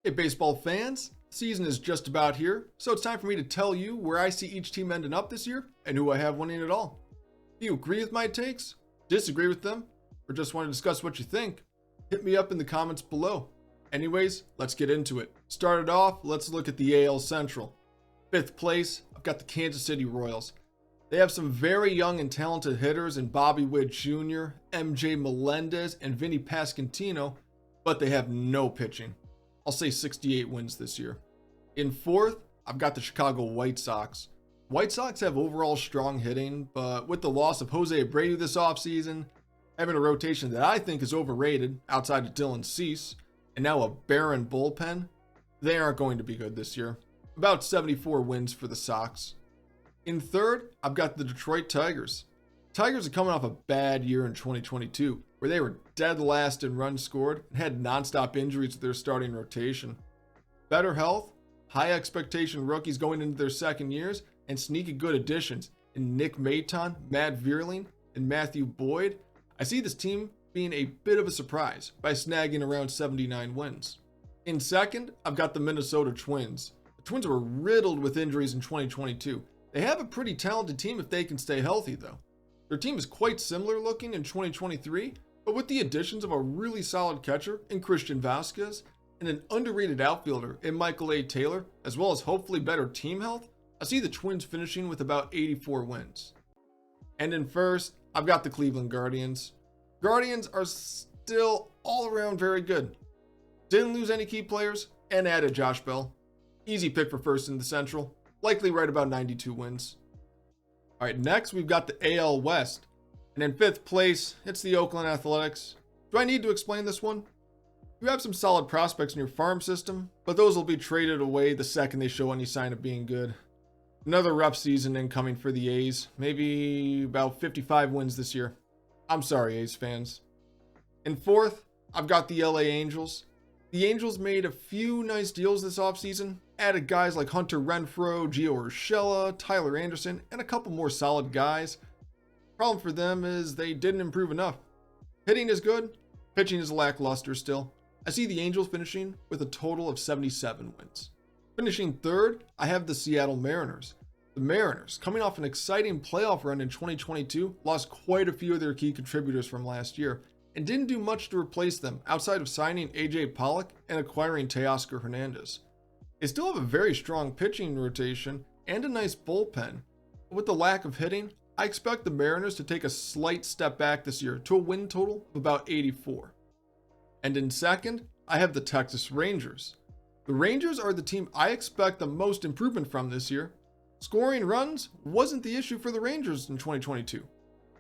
Hey, baseball fans, season is just about here, so it's time for me to tell you where I see each team ending up this year and who I have winning it all. Do you agree with my takes, disagree with them, or just want to discuss what you think? Hit me up in the comments below. Anyways, let's get into it. Started off, let's look at the AL Central. 5th place, I've got the Kansas City Royals. They have some very young and talented hitters in Bobby Witt Jr., MJ Melendez, and Vinny Pasquantino, but they have no pitching. I'll say 68 wins this year. In 4th, I've got the Chicago White Sox. White Sox have overall strong hitting, but with the loss of Jose Abreu this offseason, having a rotation that I think is overrated outside of Dylan Cease, and now a barren bullpen, they aren't going to be good this year. About 74 wins for the Sox. In 3rd, I've got the Detroit Tigers. Tigers are coming off a bad year in 2022, where they were dead last in runs scored and had nonstop injuries to their starting rotation. Better health, high expectation rookies going into their second years, and sneaky good additions in Nick Maton, Matt Vierling, and Matthew Boyd. I see this team being a bit of a surprise by snagging around 79 wins. In 2nd, I've got the Minnesota Twins. The Twins were riddled with injuries in 2022. They have a pretty talented team if they can stay healthy though. Their team is quite similar looking in 2023, but with the additions of a really solid catcher in Christian Vasquez and an underrated outfielder in Michael A. Taylor, as well as hopefully better team health, I see the Twins finishing with about 84 wins. And in 1st, I've got the Cleveland Guardians. Guardians are still all around very good. Didn't lose any key players and added Josh Bell. Easy pick for 1st in the Central, likely right about 92 wins. All right, next we've got the AL West. And in 5th place, it's the Oakland Athletics. Do I need to explain this one? You have some solid prospects in your farm system, but those will be traded away the second they show any sign of being good. Another rough season incoming for the A's, maybe about 55 wins this year. I'm sorry, A's fans. In 4th, I've got the LA Angels. The Angels made a few nice deals this offseason, added guys like Hunter Renfroe, Gio Urshela, Tyler Anderson, and a couple more solid guys. Problem for them is they didn't improve enough. Hitting is good, pitching is lackluster still. I see the Angels finishing with a total of 77 wins. Finishing 3rd, I have the Seattle Mariners. The Mariners, coming off an exciting playoff run in 2022, lost quite a few of their key contributors from last year and didn't do much to replace them outside of signing AJ Pollock and acquiring Teoscar Hernandez. They still have a very strong pitching rotation and a nice bullpen, but with the lack of hitting, I expect the Mariners to take a slight step back this year to a win total of about 84. And in 2nd, I have the Texas Rangers. The Rangers are the team I expect the most improvement from this year. Scoring runs wasn't the issue for the Rangers in 2022,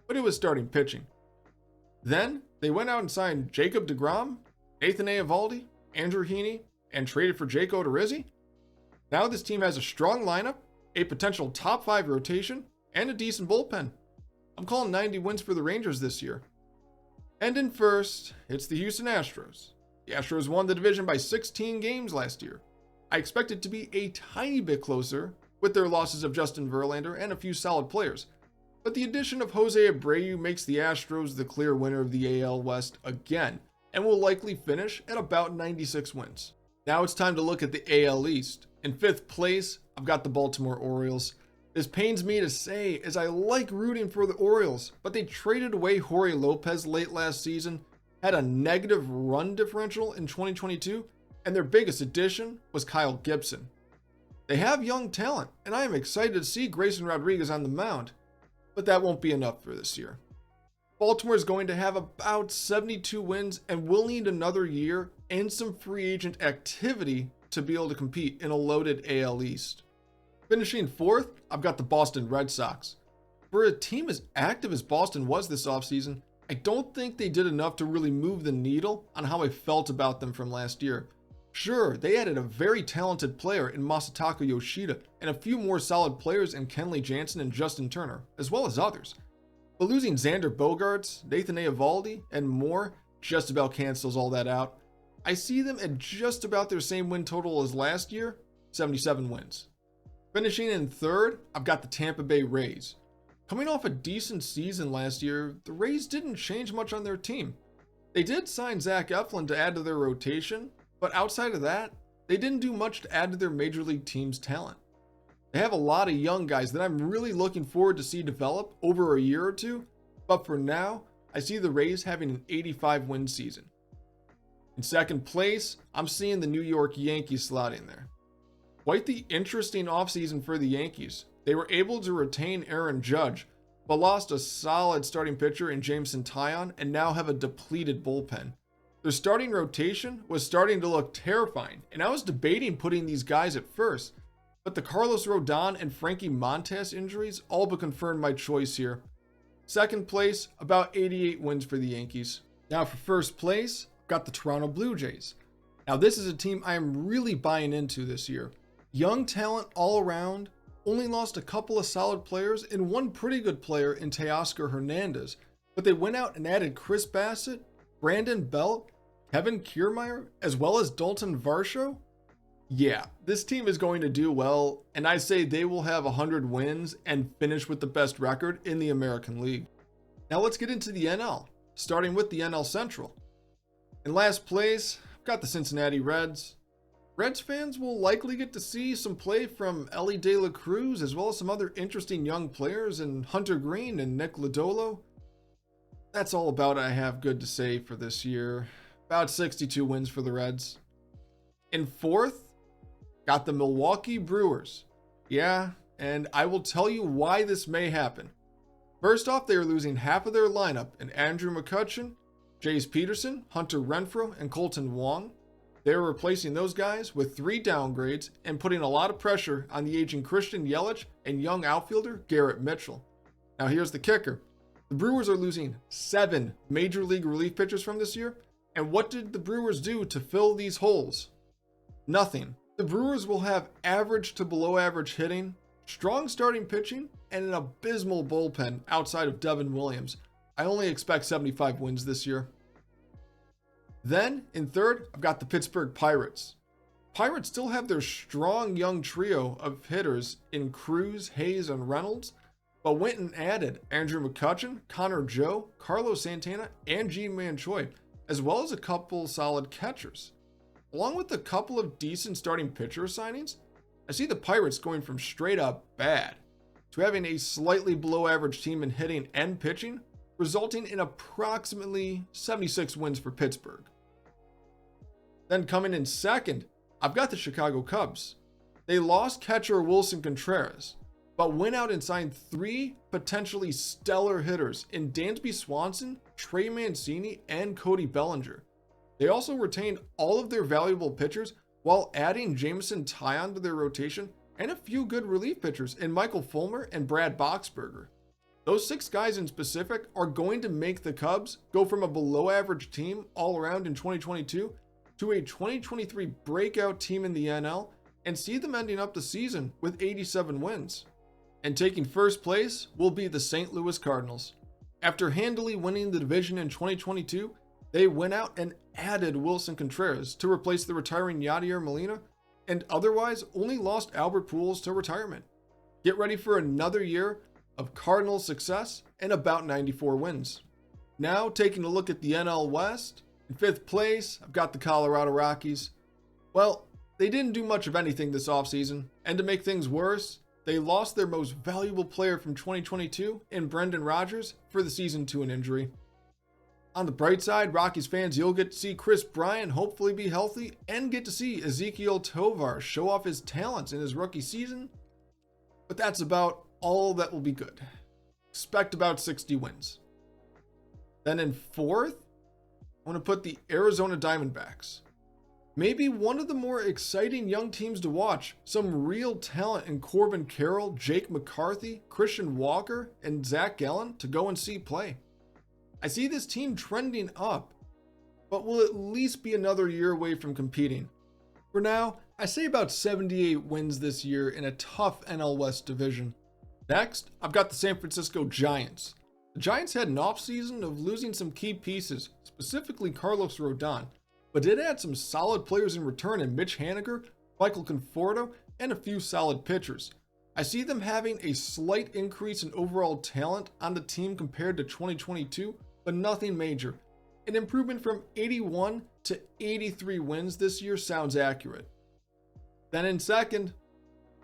but it was starting pitching. Then they went out and signed Jacob deGrom, Nathan Eovaldi, Andrew Heaney, and traded for Jake Odorizzi. Now this team has a strong lineup, a potential top 5 rotation, and a decent bullpen. I'm calling 90 wins for the Rangers this year. And in 1st, it's the Houston Astros. The Astros won the division by 16 games last year. I expect it to be a tiny bit closer with their losses of Justin Verlander and a few solid players. But the addition of Jose Abreu makes the Astros the clear winner of the AL West again, and will likely finish at about 96 wins. Now it's time to look at the AL East. In 5th place, I've got the Baltimore Orioles. This pains me to say as I like rooting for the Orioles, but they traded away Jorge Lopez late last season, had a negative run differential in 2022, and their biggest addition was Kyle Gibson. They have young talent, and I am excited to see Grayson Rodriguez on the mound, but that won't be enough for this year. Baltimore is going to have about 72 wins and will need another year and some free agent activity to be able to compete in a loaded AL East. Finishing 4th, I've got the Boston Red Sox. For a team as active as Boston was this offseason, I don't think they did enough to really move the needle on how I felt about them from last year. Sure, they added a very talented player in Masataka Yoshida and a few more solid players in Kenley Jansen and Justin Turner, as well as others. But losing Xander Bogaerts, Nathan Eovaldi, and more just about cancels all that out. I see them at just about their same win total as last year, 77 wins. Finishing in 3rd, I've got the Tampa Bay Rays. Coming off a decent season last year, the Rays didn't change much on their team. They did sign Zach Eflin to add to their rotation, but outside of that, they didn't do much to add to their major league team's talent. They have a lot of young guys that I'm really looking forward to see develop over a year or two, but for now, I see the Rays having an 85-win season. In second place, I'm seeing the New York Yankees slotting there. Quite the interesting offseason for the Yankees. They were able to retain Aaron Judge, but lost a solid starting pitcher in Jameson Taillon and now have a depleted bullpen. Their starting rotation was starting to look terrifying, and I was debating putting these guys at first, but the Carlos Rodon and Frankie Montas injuries all but confirmed my choice here. Second place, about 88 wins for the Yankees. Now for first place, I've got the Toronto Blue Jays. Now this is a team I am really buying into this year. Young talent all around, only lost a couple of solid players and one pretty good player in Teoscar Hernandez, but they went out and added Chris Bassett, Brandon Belt, Kevin Kiermaier, as well as Dalton Varsho. Yeah, this team is going to do well, and I say they will have 100 wins and finish with the best record in the American League. Now let's get into the NL, starting with the NL Central. In last place, I've got the Cincinnati Reds. Reds fans will likely get to see some play from Elly De La Cruz, as well as some other interesting young players in Hunter Green and Nick Lodolo. That's all about I have good to say for this year. About 62 wins for the Reds. In fourth, got the Milwaukee Brewers. Yeah, and I will tell you why this may happen. First off, they are losing half of their lineup in Andrew McCutchen, Jace Peterson, Hunter Renfroe, and Colton Wong. They are replacing those guys with 3 downgrades and putting a lot of pressure on the aging Christian Yelich and young outfielder Garrett Mitchell. Now here's the kicker. The Brewers are losing 7 major league relief pitchers from this year, and what did the Brewers do to fill these holes? Nothing. The Brewers will have average to below average hitting, strong starting pitching, and an abysmal bullpen outside of Devin Williams. I only expect 75 wins this year. Then, in third, I've got the Pittsburgh Pirates. Pirates still have their strong young trio of hitters in Cruz, Hayes, and Reynolds, but went and added Andrew McCutchen, Connor Joe, Carlos Santana, and Ji-Man Choi, as well as a couple solid catchers. Along with a couple of decent starting pitcher signings, I see the Pirates going from straight up bad to having a slightly below average team in hitting and pitching, resulting in approximately 76 wins for Pittsburgh. Then coming in second, I've got the Chicago Cubs. They lost catcher Wilson Contreras, but went out and signed 3 potentially stellar hitters in Dansby Swanson, Trey Mancini, and Cody Bellinger. They also retained all of their valuable pitchers while adding Jameson Taillon to their rotation and a few good relief pitchers in Michael Fulmer and Brad Boxberger. Those 6 guys in specific are going to make the Cubs go from a below average team all around in 2022 to a 2023 breakout team in the NL and see them ending up the season with 87 wins. And taking first place will be the St. Louis Cardinals. After handily winning the division in 2022, they went out and added Wilson Contreras to replace the retiring Yadier Molina and otherwise only lost Albert Pujols to retirement. Get ready for another year of Cardinals success and about 94 wins. Now taking a look at the NL West, in 5th place, I've got the Colorado Rockies. Well, they didn't do much of anything this offseason, and to make things worse, they lost their most valuable player from 2022 in Brendan Rodgers for the season to an injury. On the bright side, Rockies fans, you'll get to see Chris Bryant hopefully be healthy and get to see Ezequiel Tovar show off his talents in his rookie season. But that's about all that will be good. Expect about 60 wins. Then in 4th, I want to put the Arizona Diamondbacks. Maybe one of the more exciting young teams to watch. Some real talent in Corbin Carroll, Jake McCarthy, Christian Walker, and Zach Gallen to go and see play. I see this team trending up, but will at least be another year away from competing. For now, I say about 78 wins this year in a tough NL West division. Next, I've got the San Francisco Giants. The Giants had an offseason of losing some key pieces, specifically Carlos Rodon, but did add some solid players in return in Mitch Haniger, Michael Conforto, and a few solid pitchers. I see them having a slight increase in overall talent on the team compared to 2022, but nothing major. An improvement from 81 to 83 wins this year sounds accurate. Then in second,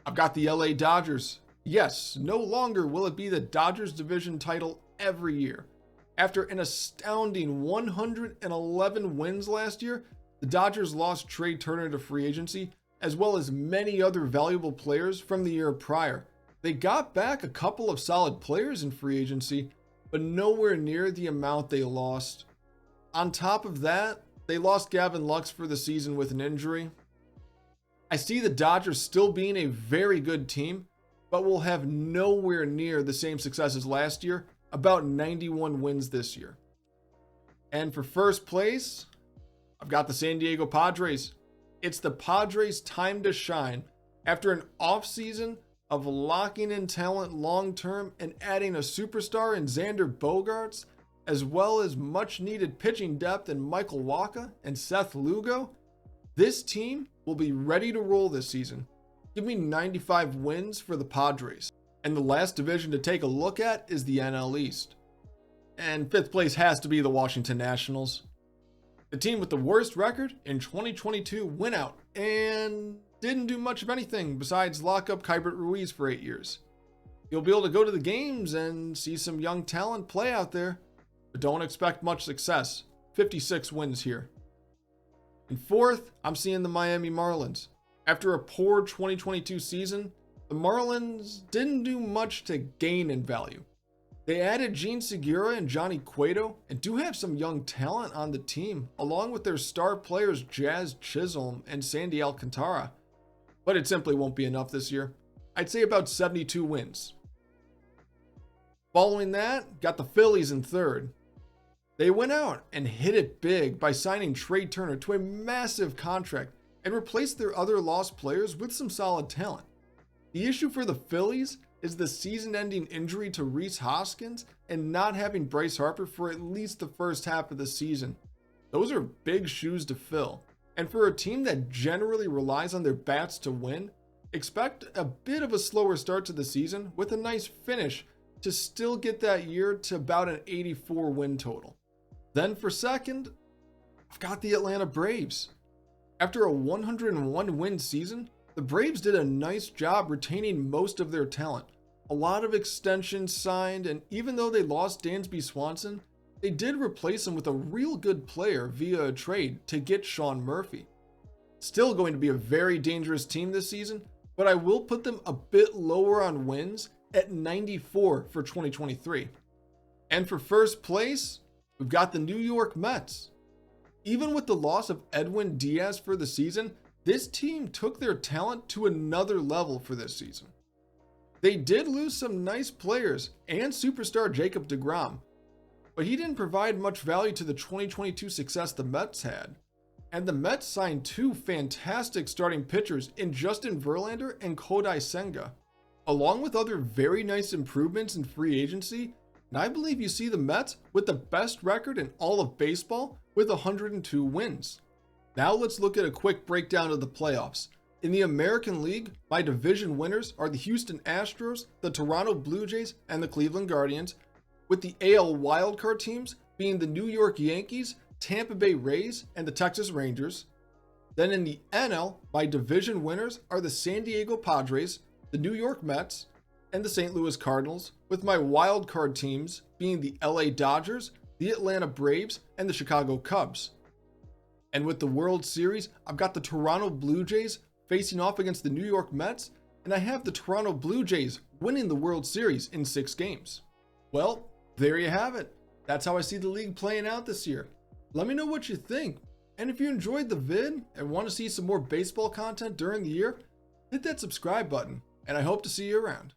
I've got the LA Dodgers. Yes, no longer will it be the Dodgers division title every year. After an astounding 111 wins last year, the Dodgers lost Trey Turner to free agency, as well as many other valuable players from the year prior. They got back a couple of solid players in free agency, but nowhere near the amount they lost. On top of that, they lost Gavin Lux for the season with an injury. I see the Dodgers still being a very good team, but will have nowhere near the same success as last year, about 91 wins this year. And for first place, I've got the San Diego Padres. It's the Padres' time to shine after an offseason of locking in talent long-term and adding a superstar in Xander Bogaerts, as well as much-needed pitching depth in Michael Wacha and Seth Lugo. This team will be ready to roll this season. Give me 95 wins for the Padres. And the last division to take a look at is the NL East. And fifth place has to be the Washington Nationals. The team with the worst record in 2022 went out and didn't do much of anything besides lock up Keibert Ruiz for 8 years. You'll be able to go to the games and see some young talent play out there, but don't expect much success. 56 wins here. In fourth, I'm seeing the Miami Marlins. After a poor 2022 season, the Marlins didn't do much to gain in value. They added Gene Segura and Johnny Cueto and do have some young talent on the team, along with their star players Jazz Chisholm and Sandy Alcantara. But it simply won't be enough this year. I'd say about 72 wins. Following that, got the Phillies in third. They went out and hit it big by signing Trey Turner to a massive contract and replaced their other lost players with some solid talent. The issue for the Phillies is the season-ending injury to Rhys Hoskins and not having Bryce Harper for at least the first half of the season. Those are big shoes to fill, and for a team that generally relies on their bats to win, expect a bit of a slower start to the season with a nice finish to still get that year to about an 84 win total. Then for second, I've got the Atlanta Braves. After a 101 win season, the Braves did a nice job retaining most of their talent. A lot of extensions signed, and even though they lost Dansby Swanson, they did replace him with a real good player via a trade to get Sean Murphy. Still going to be a very dangerous team this season, but I will put them a bit lower on wins at 94 for 2023. And for first place, we've got the New York Mets. Even with the loss of Edwin Diaz for the season, this team took their talent to another level for this season. They did lose some nice players and superstar Jacob deGrom, but he didn't provide much value to the 2022 success the Mets had. And the Mets signed two fantastic starting pitchers in Justin Verlander and Kodai Senga, along with other very nice improvements in free agency. And I believe you see the Mets with the best record in all of baseball with 102 wins. Now let's look at a quick breakdown of the playoffs. In the American League, my division winners are the Houston Astros, the Toronto Blue Jays, and the Cleveland Guardians, with the AL wildcard teams being the New York Yankees, Tampa Bay Rays, and the Texas Rangers. Then in the NL, my division winners are the San Diego Padres, the New York Mets, and the St. Louis Cardinals, with my wildcard teams being the LA Dodgers, the Atlanta Braves, and the Chicago Cubs. And with the World Series, I've got the Toronto Blue Jays facing off against the New York Mets, and I have the Toronto Blue Jays winning the World Series in 6 games. Well, there you have it. That's how I see the league playing out this year. Let me know what you think. And if you enjoyed the vid and want to see some more baseball content during the year, hit that subscribe button, and I hope to see you around.